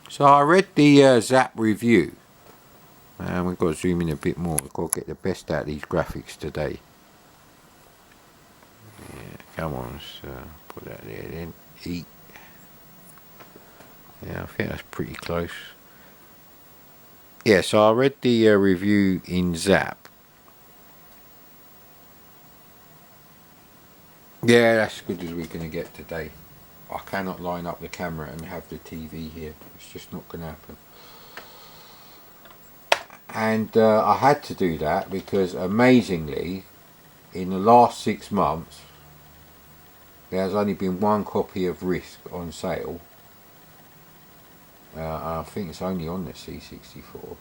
So I read the Zap review, and we've got to zoom in a bit more. We've got to get the best out of these graphics today. Yeah, come on, let's put that there then. Eat. Yeah, I think that's pretty close. Yeah, so I read the review in Zap. Yeah, that's as good as we're going to get today. I cannot line up the camera and have the TV here. It's just not going to happen. And I had to do that because amazingly, in the last 6 months, there has only been one copy of Risk on sale. I think it's only on the C64.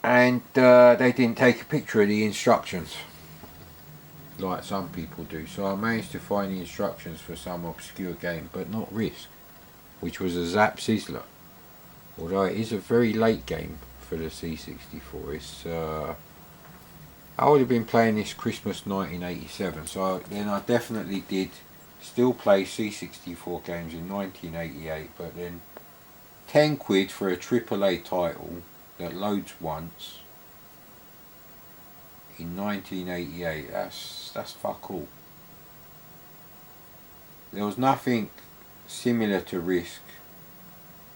And they didn't take a picture of the instructions like some people do. So I managed to find the instructions for some obscure game, but not Risk, which was a Zap Sizzler. Although it is a very late game for the C64. It's I would have been playing this Christmas 1987, so then I definitely did still play C64 games in 1988, but then 10 quid for a AAA title that loads once in 1988, that's fuck all. There was nothing similar to Risk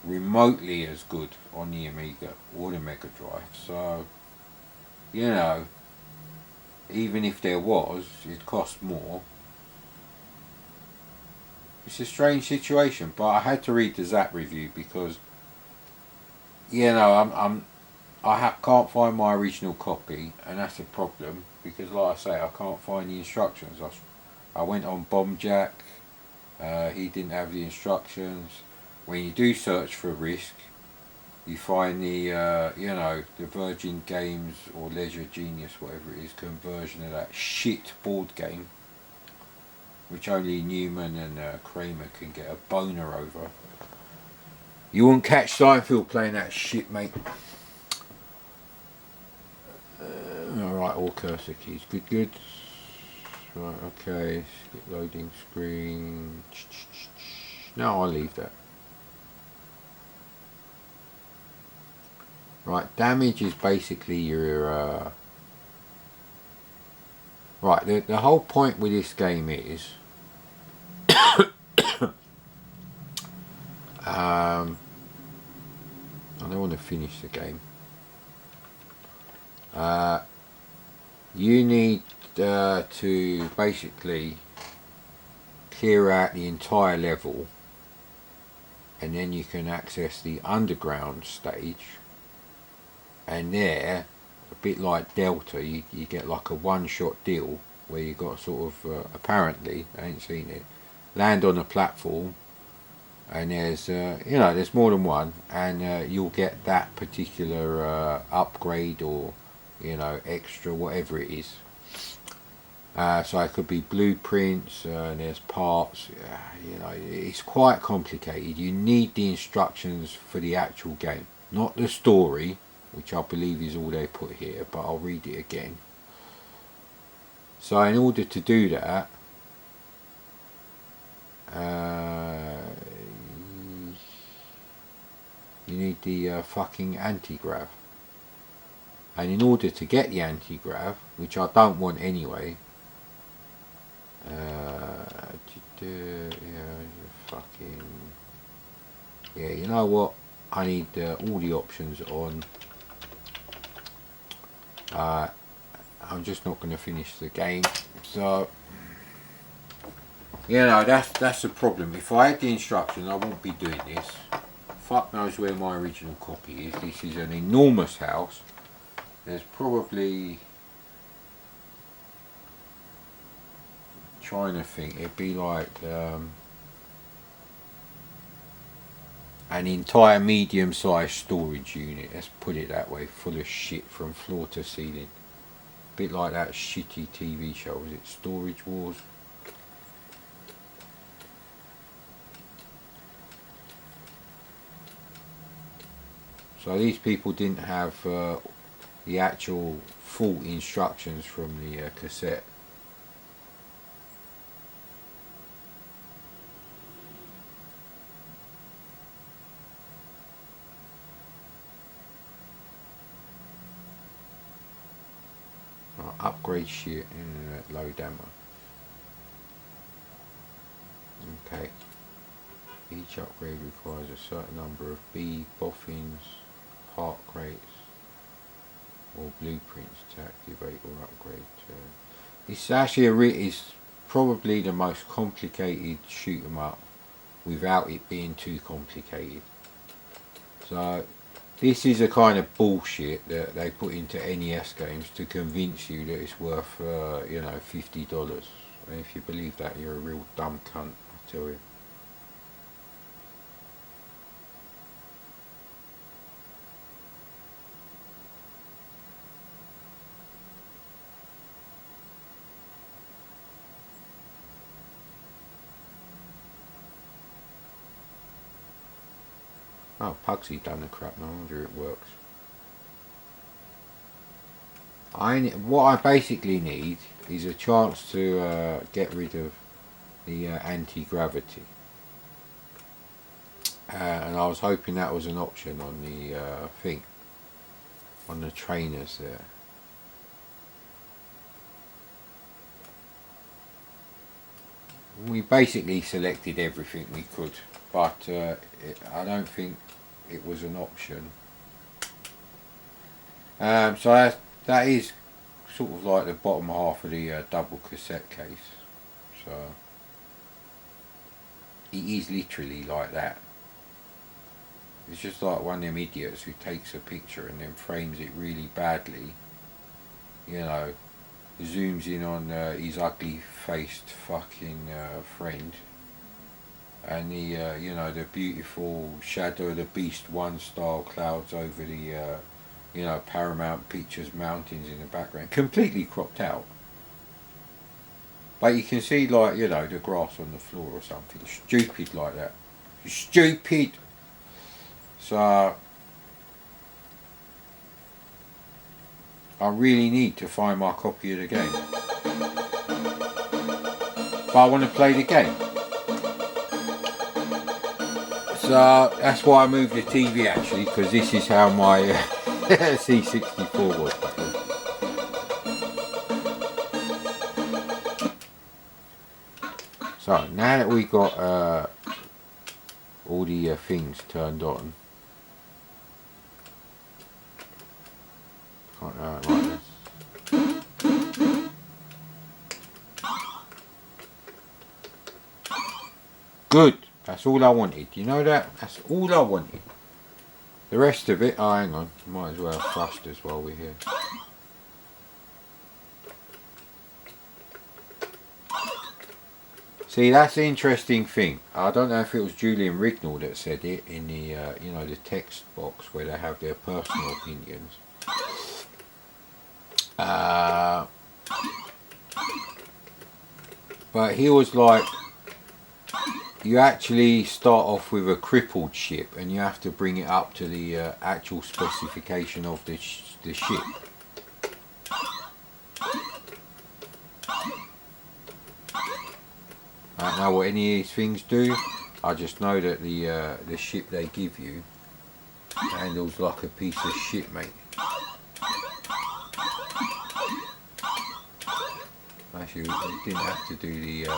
remotely as good on the Amiga or the Mega Drive, so you know, even if there was, it cost more. It's a strange situation, but I had to read the Zap review because, you know, can't find my original copy, and that's a problem because, like I say, I can't find the instructions. I went on Bombjack, he didn't have the instructions. When you do search for Risk, you find the, you know, the Virgin Games or Leisure Genius, whatever it is, conversion of that shit board game, which only Newman and Kramer can get a boner over. You wouldn't catch Seinfeld playing that shit, mate. Alright, all cursor keys. Good. Right, okay. Skip loading screen. No, I'll leave that. Right, damage is basically your... Right, the whole point with this game is... I don't want to finish the game. You need to basically clear out the entire level, and then you can access the underground stage, and there, a bit like Delta, you get like a one-shot deal where you got sort of, apparently, I ain't seen it, land on a platform, and there's you know, there's more than one, and you'll get that particular upgrade or, you know, extra, whatever it is. So it could be blueprints, and there's parts, you know, it's quite complicated. You need the instructions for the actual game, not the story, which I believe is all they put here, but I'll read it again. So in order to do that, you need the fucking anti-grav. And in order to get the anti-grav, which I don't want anyway, yeah, you know what? I need all the options on. I'm just not going to finish the game, so you know, that's the problem. If I had the instructions, I wouldn't be doing this. Fuck knows where my original copy is. This is an enormous house. There's probably, trying to think, it'd be like an entire medium-sized storage unit, let's put it that way, full of shit from floor to ceiling. A bit like that shitty TV show, was it Storage Wars? So these people didn't have the actual full instructions from the cassette. upgrade shit. Internet load ammo. Okay. Each upgrade requires a certain number of B boffins, part crates, or blueprints to activate or upgrade. It's actually it's probably the most complicated shoot 'em up without it being too complicated. So this is a kind of bullshit that they put into NES games to convince you that it's worth you know, $50. And if you believe that, you're a real dumb cunt, I tell you. Oh, Pugsy done the crap, no wonder it works. What I basically need is a chance to get rid of the anti-gravity. And I was hoping that was an option on the thing, on the trainers there. We basically selected everything we could, but I don't think it was an option. So that is sort of like the bottom half of the double cassette case. So it is literally like that. It's just like one of them idiots who takes a picture and then frames it really badly, you know, zooms in on his ugly faced fucking friend, and the you know, the beautiful Shadow of the Beast 1 style clouds over the you know, Paramount Pictures mountains in the background, completely cropped out. But you can see, like, you know, the grass on the floor or something stupid like that. Stupid. So I really need to find my copy of the game. But I want to play the game. So that's why I moved the TV actually, because this is how my C64 was back then. So now that we got all the things turned on, can't like this. Good. That's all I wanted. You know that? That's all I wanted. The rest of it, oh hang on, might as well have thrusters while we're here. See, that's the interesting thing. I don't know if it was Julian Rignall that said it in the you know, the text box where they have their personal opinions. But he was like, you actually start off with a crippled ship and you have to bring it up to the actual specification of the ship. I don't know what any of these things do. I just know that the ship they give you handles like a piece of shit, mate. Actually, we didn't have to do the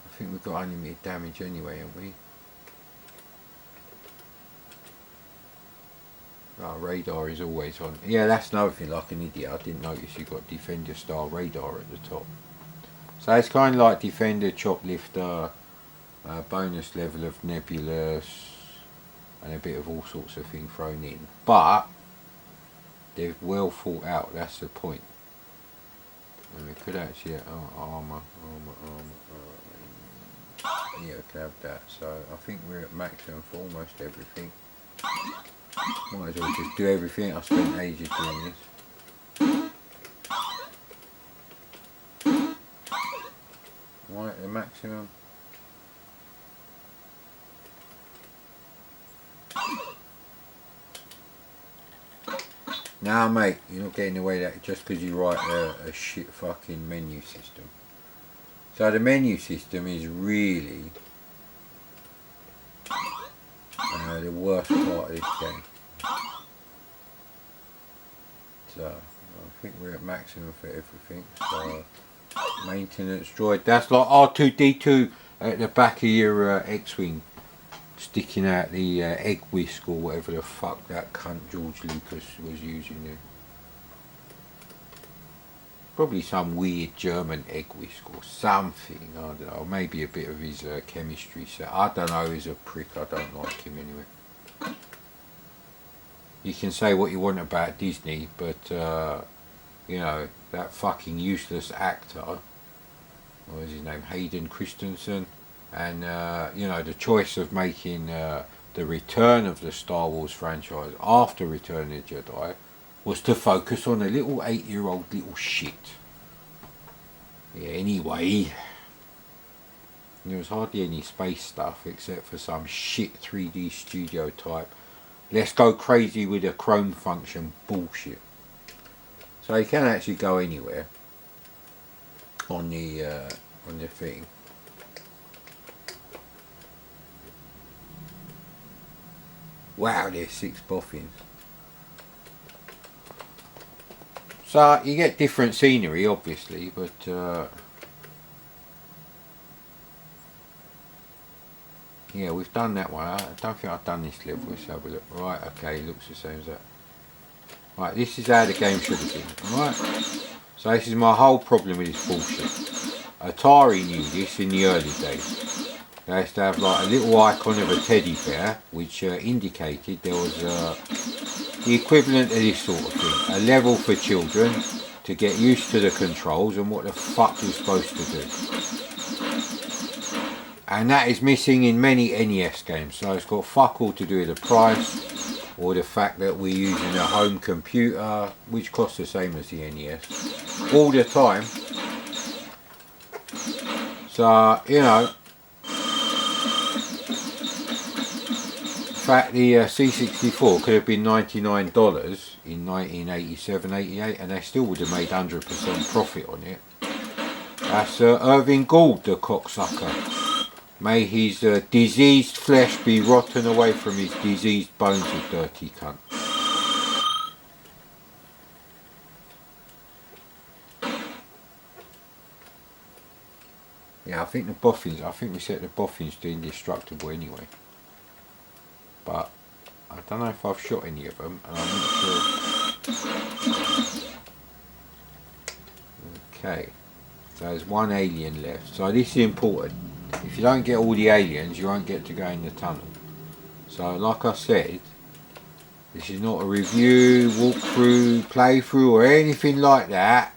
I think we've got unlimited damage anyway, haven't we? Our radar is always on. Yeah, that's another thing, like an idiot. I didn't notice you've got Defender style radar at the top. So it's kind of like Defender, Choplifter, bonus level of Nebulous, and a bit of all sorts of things thrown in. But they're well thought out, that's the point. And we could actually, armour. Yeah, we could have that. So I think we're at maximum for almost everything. Might as well just do everything. I spent ages doing this. Right, the maximum. Now, mate, you're not getting away with that just because you write a shit fucking menu system. So the menu system is really the worst part of this game. So I think we're at maximum for everything. So maintenance droid. That's like R2D2 at the back of your X-Wing, sticking out the egg whisk or whatever the fuck that cunt George Lucas was using there. Probably some weird German egg whisk or something, I don't know, maybe a bit of his chemistry set. I don't know, he's a prick, I don't like him anyway. You can say what you want about Disney, but you know, that fucking useless actor, what was his name, Hayden Christensen, and you know, the choice of making the return of the Star Wars franchise after Return of the Jedi was to focus on a little 8-year-old little shit. Yeah, anyway, there was hardly any space stuff except for some shit 3D studio type let's go crazy with a Chrome function bullshit. So you can actually go anywhere on the thing. Wow, there's 6 boffins. So you get different scenery, obviously, but yeah, we've done that one. I don't think I've done this level. Let's have a look. Right, okay, looks the same as that. Right, this is how the game should have been. Alright, so this is my whole problem with this bullshit. Atari knew this in the early days. They used to have like a little icon of a teddy bear, which indicated there was the equivalent of this sort of thing. A level for children to get used to the controls and what the fuck you're supposed to do. And that is missing in many NES games. So it's got fuck all to do with the price or the fact that we're using a home computer, which costs the same as the NES, all the time. So, you know, in fact, the C64 could have been $99 in 1987-88, and they still would have made 100% profit on it. That's Irving Gould, the cocksucker. May his diseased flesh be rotten away from his diseased bones, you dirty cunt. Yeah, I think the boffins, I think we set the boffins to indestructible anyway. But I don't know if I've shot any of them, and I'm not sure. Okay, so there's 1 alien left. So this is important. If you don't get all the aliens, you won't get to go in the tunnel. So like I said, this is not a review, walkthrough, playthrough or anything like that.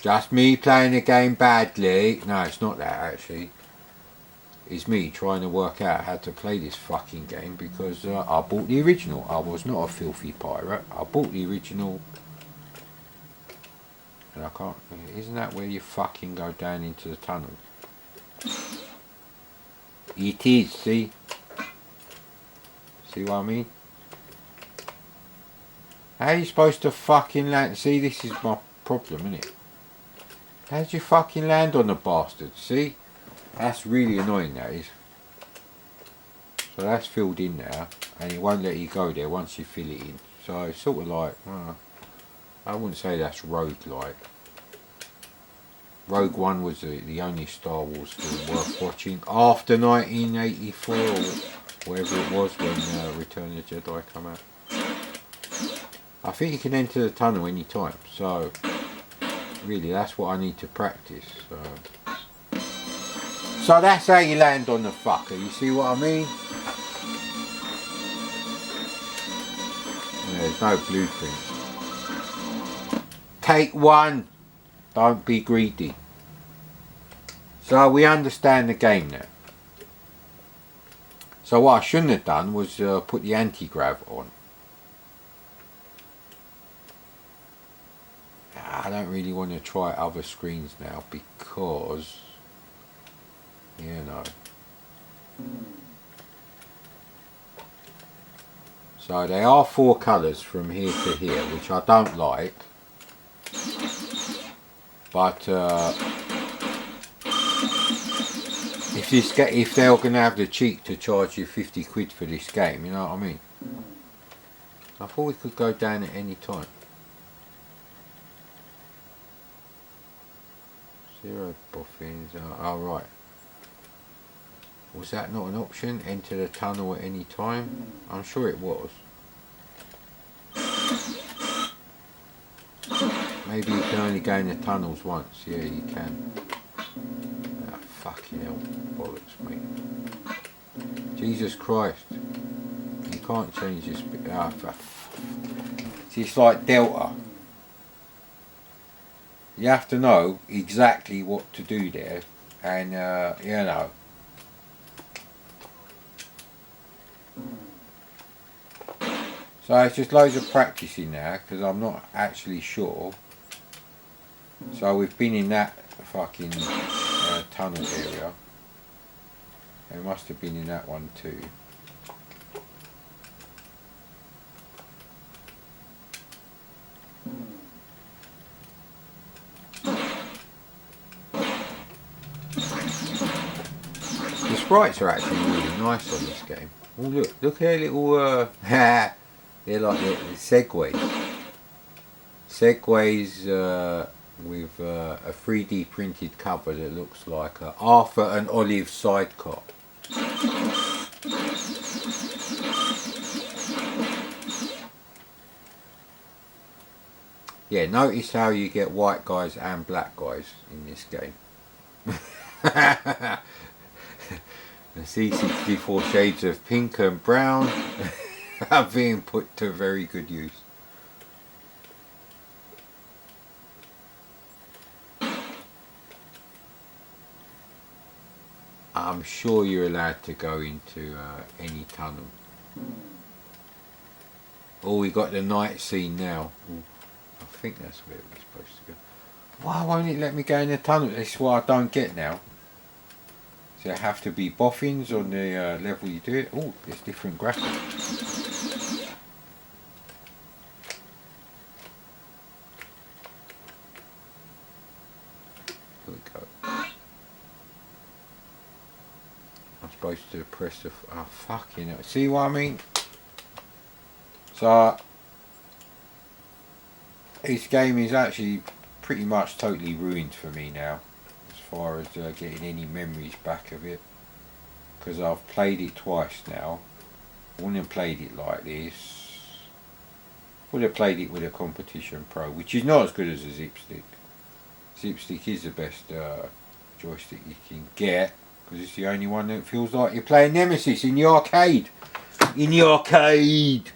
Just me playing the game badly. No, it's not that actually. It's me trying to work out how to play this fucking game because I bought the original. I was not a filthy pirate. I bought the original. And I can't... Isn't that where you fucking go down into the tunnel? It is, see? See what I mean? How are you supposed to fucking land? See, this is my problem, isn't it? How'd you fucking land on the bastard? See? That's really annoying, that is. So that's filled in now, and it won't let you go there once you fill it in. So it's sort of like, I wouldn't say that's roguelike. Rogue One was the only Star Wars film worth watching after 1984 or whatever it was when Return of the Jedi came out. I think you can enter the tunnel any time, so really that's what I need to practice. So that's how you land on the fucker, you see what I mean? There's no blueprint. Take one! Don't be greedy. So we understand the game now. So what I shouldn't have done was put the anti-grav on. I don't really want to try other screens now because, you know. So they are 4 colours from here to here, which I don't like. But if they're gonna have the cheek to charge you 50 quid for this game, you know what I mean? I thought we could go down at any time. 0 boffins. Oh right. Was that not an option? Enter the tunnel at any time? I'm sure it was. Maybe you can only go in the tunnels once. Yeah, you can. Ah, fucking hell. Bollocks, mate. Jesus Christ. You can't change this bit. Ah, it's like Delta. You have to know exactly what to do there. And, you know. So it's just loads of practicing now, because I'm not actually sure. So we've been in that fucking tunnel area. It must have been in that one too. The sprites are actually really nice on this game. Oh look at their little they're like the segways. Segways with a 3D printed cover that looks like a Arthur and Olive sidecar. Yeah, notice how you get white guys and black guys in this game. The C64 shades of pink and brown are being put to very good use. I'm sure you're allowed to go into any tunnel. Oh, we got the night scene now. Ooh, I think that's where we're supposed to go. Why won't it let me go in the tunnel? This is what I don't get now. Does it have to be boffins on the level you do it? Oh, there's different graphics. Here we go. I'm supposed to press the... Oh, fucking hell. See what I mean? So, this game is actually pretty much totally ruined for me now. As far as getting any memories back of it. Because I've played it twice now. I wouldn't have played it like this. Would have played it with a Competition Pro, which is not as good as a Zipstick. Zipstick is the best joystick you can get, because it's the only one that feels like you're playing Nemesis in the arcade. In the arcade!